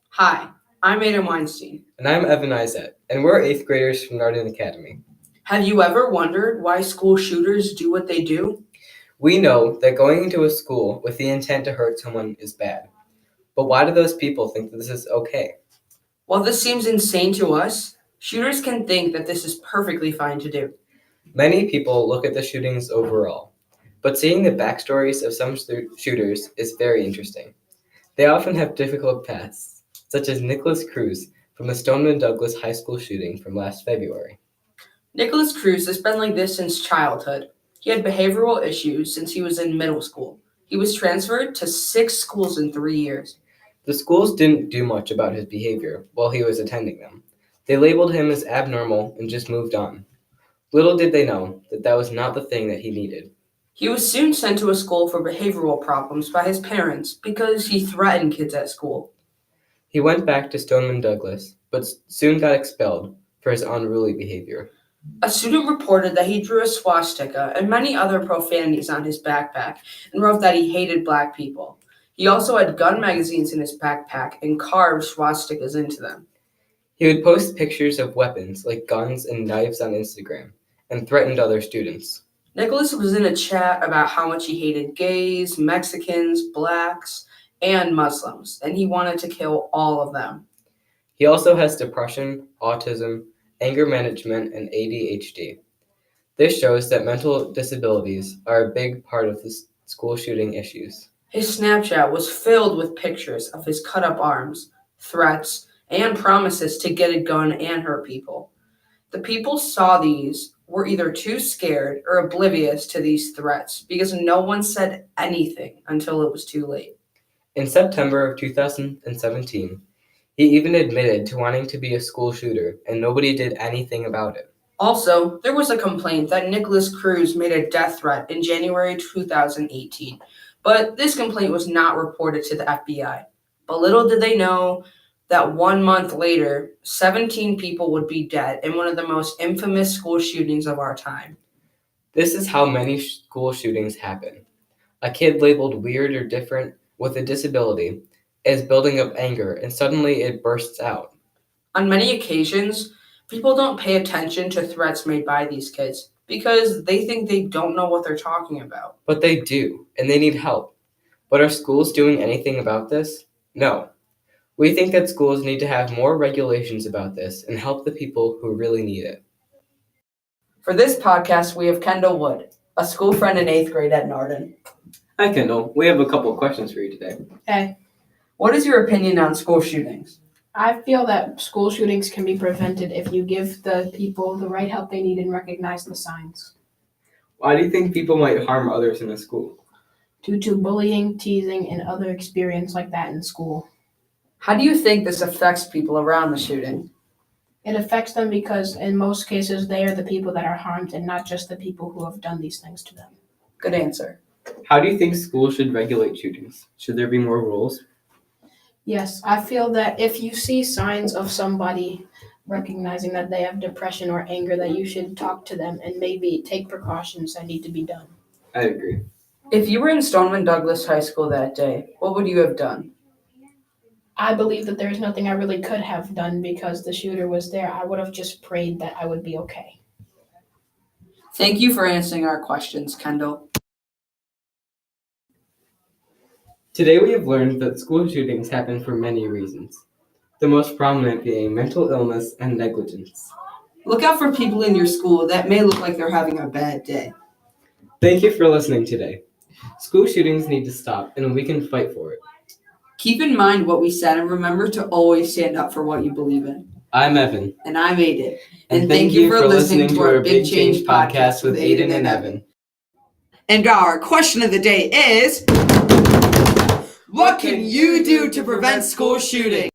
Hi, I'm Weinstein. And I'm Evan Izatt, and we're 8th graders from Northern Academy. Have you ever wondered why school shooters do what they do? We know that going into a school with the intent to hurt someone is bad. But why do those people think that this is okay? While this seems insane to us, shooters can think that this is perfectly fine to do. Many people look at the shootings overall, but seeing the backstories of some shooters is very interesting. They often have difficult pasts, such as Nicholas Cruz from the Stoneman Douglas High School shooting from last February. Nicholas Cruz has been like this since childhood. He had behavioral issues since he was in middle school. He was transferred to 6 schools in 3 years. The schools didn't do much about his behavior while he was attending them. They labeled him as abnormal and just moved on. Little did they know that that was not the thing that he needed. He was soon sent to a school for behavioral problems by his parents because he threatened kids at school. He went back to Stoneman Douglas, but soon got expelled for his unruly behavior. A student reported that he drew a swastika and many other profanities on his backpack and wrote that he hated black people. He also had gun magazines in his backpack and carved swastikas into them. He would post pictures of weapons like guns and knives on Instagram and threatened other students. Nicholas was in a chat about how much he hated gays, Mexicans, blacks, and Muslims, and he wanted to kill all of them. He also has depression, autism, anger management, and ADHD. This shows that mental disabilities are a big part of the school shooting issues. His Snapchat was filled with pictures of his cut up arms, threats, and promises to get a gun and hurt people. The people saw these were either too scared or oblivious to these threats because no one said anything until it was too late. In September of 2017, he even admitted to wanting to be a school shooter, and nobody did anything about it. Also, there was a complaint that Nicholas Cruz made a death threat in January 2018, but this complaint was not reported to the FBI. But little did they know that 1 month later, 17 people would be dead in one of the most infamous school shootings of our time. This is how many school shootings happen. A kid labeled weird or different with a disability is building up anger, and suddenly it bursts out. On many occasions, people don't pay attention to threats made by these kids because they think they don't know what they're talking about. But they do, and they need help. But are schools doing anything about this? No. We think that schools need to have more regulations about this and help the people who really need it. For this podcast, we have Kendall Wood, a school friend in 8th grade at Norton. Hi, Kendall. We have a couple of questions for you today. Hey, What is your opinion on school shootings? I feel that school shootings can be prevented if you give the people the right help they need and recognize the signs. Why do you think people might harm others in a school? Due to bullying, teasing, and other experience like that in school. How do you think this affects people around the shooting? It affects them because in most cases they are the people that are harmed and not just the people who have done these things to them. Good answer. How do you think schools should regulate shootings? Should there be more rules? Yes, I feel that if you see signs of somebody recognizing that they have depression or anger, that you should talk to them and maybe take precautions that need to be done. I agree. If you were in Stoneman Douglas High School that day, what would you have done? I believe that there's nothing I really could have done because the shooter was there. I would have just prayed that I would be okay. Thank you for answering our questions, Kendall. Today we have learned that school shootings happen for many reasons, the most prominent being mental illness and negligence. Look out for people in your school that may look like they're having a bad day. Thank you for listening today. School shootings need to stop, and we can fight for it. Keep in mind what we said and remember to always stand up for what you believe in. I'm Evan. And I'm Aiden. And thank you for listening to our Big Change podcast with Aiden and Evan. And our question of the day is, what can you do to prevent school shooting?